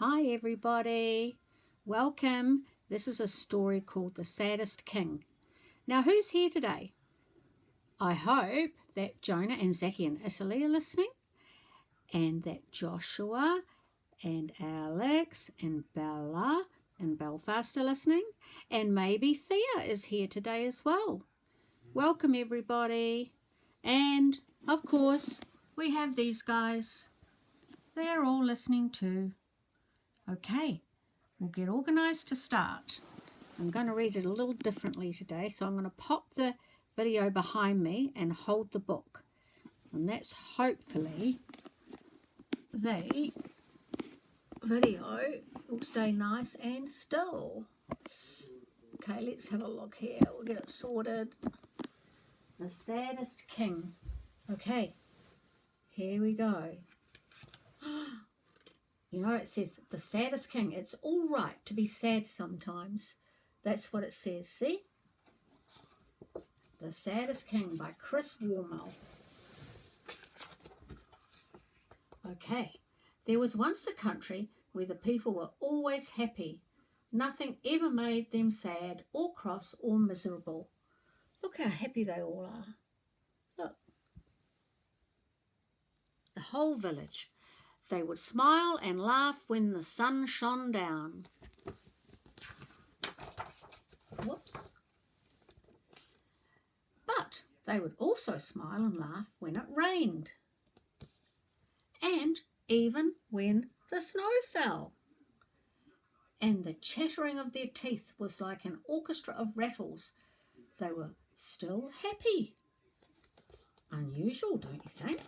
Hi everybody, welcome. This is a story called The Saddest King. Now who's here today? I hope that Jonah and Zachy in Italy are listening, and that Joshua and Alex and Bella in Belfast are listening, and maybe Thea is here today as well. Welcome everybody. And of course we have these guys. They're all listening too. Okay, we'll get organised to start. I'm going to read it a little differently today, so I'm going to pop the video behind me and hold the book. And that's hopefully the video will stay nice and still. Okay, let's have a look here. We'll get it sorted. The Saddest King. Okay, here we go. You know, it says, the saddest king. It's all right to be sad sometimes. That's what it says, see? The Saddest King by Chris Warmell. Okay. There was once a country where the people were always happy. Nothing ever made them sad or cross or miserable. Look how happy they all are. Look. The whole village. They would smile and laugh when the sun shone down. Whoops. But they would also smile and laugh when it rained. And even when the snow fell. And the chattering of their teeth was like an orchestra of rattles. They were still happy. Unusual, don't you think?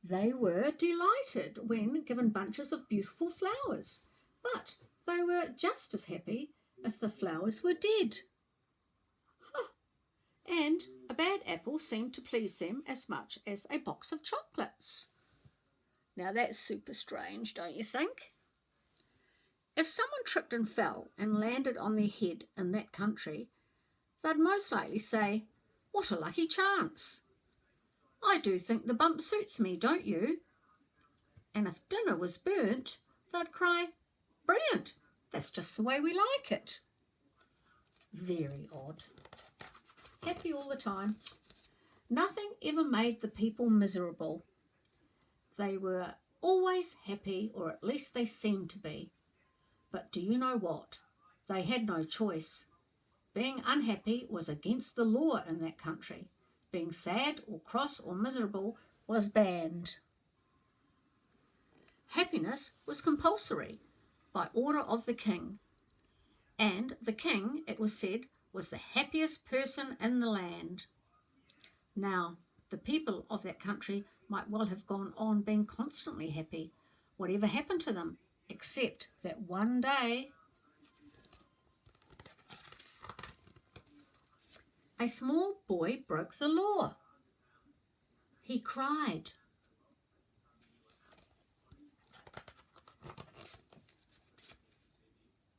They were delighted when given bunches of beautiful flowers, but they were just as happy if the flowers were dead. And a bad apple seemed to please them as much as a box of chocolates. Now that's super strange, don't you think? If someone tripped and fell and landed on their head in that country, they'd most likely say, "What a lucky chance. I do think the bump suits me, don't you?" And if dinner was burnt, they'd cry, "Brilliant, that's just the way we like it." Very odd. Happy all the time. Nothing ever made the people miserable. They were always happy, or at least they seemed to be. But do you know what? They had no choice. Being unhappy was against the law in that country. Being sad or cross or miserable was banned. Happiness was compulsory by order of the king. And the king, it was said, was the happiest person in the land. Now, the people of that country might well have gone on being constantly happy, whatever happened to them, except that one day a small boy broke the law. He cried.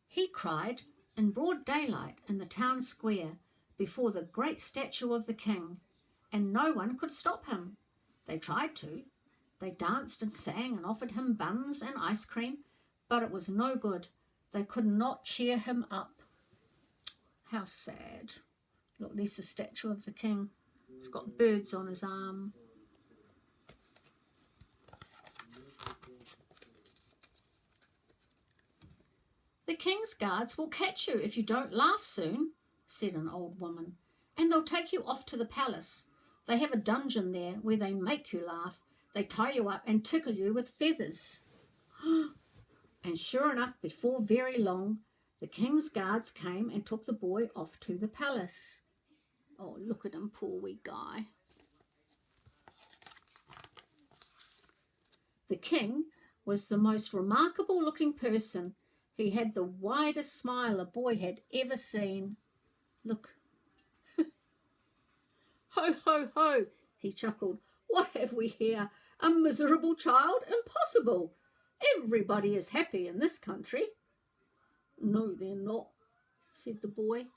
He cried in broad daylight in the town square before the great statue of the king, and no one could stop him. They tried to. They danced and sang and offered him buns and ice cream, but it was no good. They could not cheer him up. How sad. Look, there's the statue of the king. It's got birds on his arm. "The king's guards will catch you if you don't laugh soon," said an old woman, "and they'll take you off to the palace. They have a dungeon there where they make you laugh. They tie you up and tickle you with feathers." And sure enough, before very long, the king's guards came and took the boy off to the palace. Oh, look at him, poor wee guy. The king was the most remarkable looking person. He had the widest smile a boy had ever seen. Look. "Ho, ho, ho," he chuckled. "What have we here? A miserable child? Impossible. Everybody is happy in this country." "No, they're not," said the boy.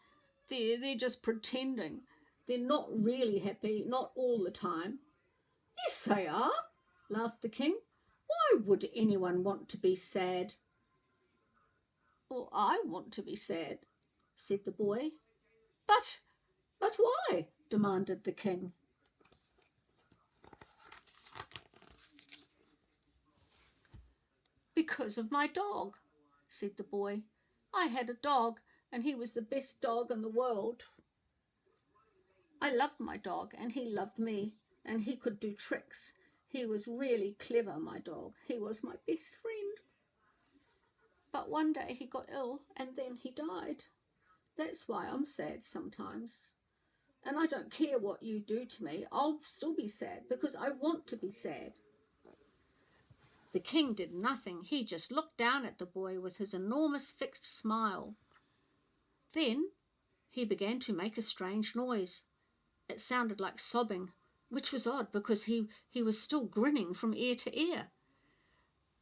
They're just pretending. They're not really happy, not all the time." "Yes, they are," laughed the king. "Why would anyone want to be sad?" "Well, I want to be sad," said the boy. But why?" demanded the king. "Because of my dog," said the boy. "I had a dog, and he was the best dog in the world. I loved my dog, and he loved me, and he could do tricks. He was really clever, my dog. He was my best friend. But one day he got ill, and then he died. That's why I'm sad sometimes. And I don't care what you do to me. I'll still be sad because I want to be sad." The king did nothing. He just looked down at the boy with his enormous fixed smile. Then he began to make a strange noise. It sounded like sobbing, which was odd because he was still grinning from ear to ear.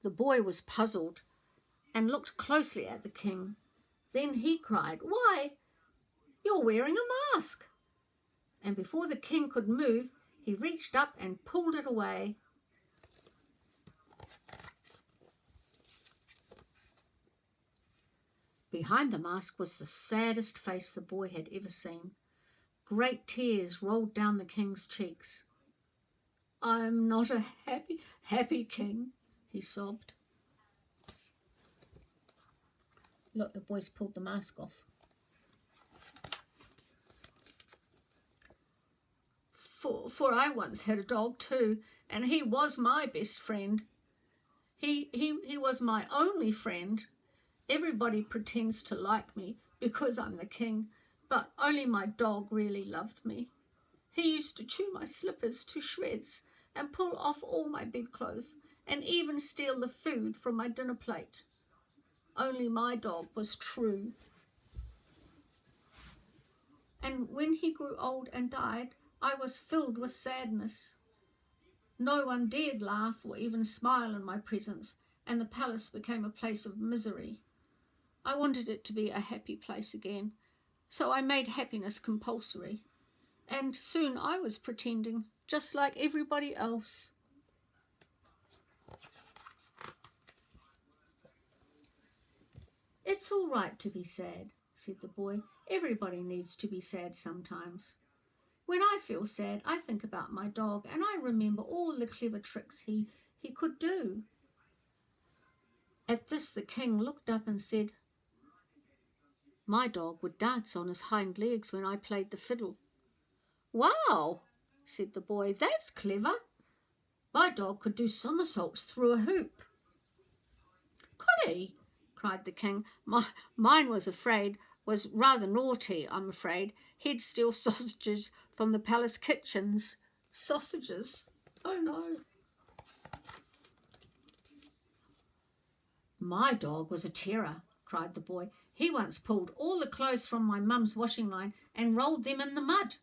The boy was puzzled and looked closely at the king. Then he cried, "Why, you're wearing a mask!" And before the king could move, he reached up and pulled it away. Behind the mask was the saddest face the boy had ever seen. Great tears rolled down the king's cheeks. "I'm not a happy king," he sobbed. Look, the boy's pulled the mask off. For I once had a dog too, and he was my best friend. He was my only friend. Everybody pretends to like me because I'm the king, but only my dog really loved me. He used to chew my slippers to shreds and pull off all my bedclothes and even steal the food from my dinner plate. Only my dog was true. And when he grew old and died, I was filled with sadness. No one dared laugh or even smile in my presence, and the palace became a place of misery. I wanted it to be a happy place again, so I made happiness compulsory. And soon I was pretending, just like everybody else. "It's all right to be sad," said the boy. "Everybody needs to be sad sometimes. When I feel sad, I think about my dog, and I remember all the clever tricks he could do." At this the king looked up and said, "My dog would dance on his hind legs when I played the fiddle." "Wow," said the boy, "that's clever. My dog could do somersaults through a hoop." "Could he?" cried the king. Mine was rather naughty, I'm afraid. He'd steal sausages from the palace kitchens." "Sausages? Oh no." "My dog was a terror," cried the boy. "He once pulled all the clothes from my mum's washing line and rolled them in the mud."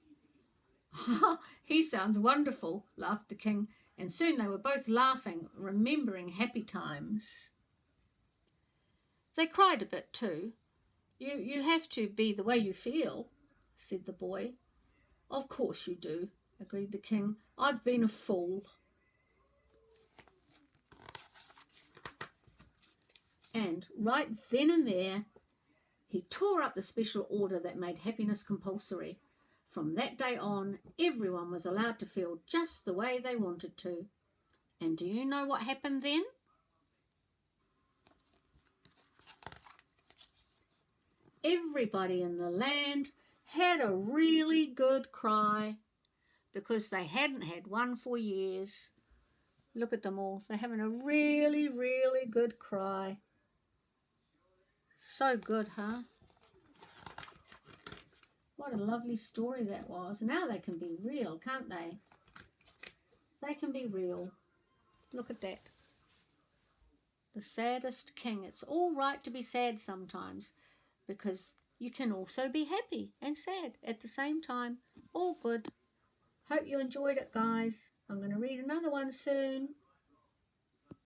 "He sounds wonderful," laughed the king, and soon they were both laughing, remembering happy times. They cried a bit too. You have to be the way you feel," said the boy. "Of course you do," agreed the king. "I've been a fool." And right then and there, he tore up the special order that made happiness compulsory. From that day on, everyone was allowed to feel just the way they wanted to. And do you know what happened then? Everybody in the land had a really good cry because they hadn't had one for years. Look at them all. They're having a really, really good cry. So good, huh? What a lovely story that was. Now they can be real, can't they? They can be real. Look at that. The Saddest King. It's all right to be sad sometimes because you can also be happy and sad at the same time. All good. Hope you enjoyed it, guys. I'm going to read another one soon.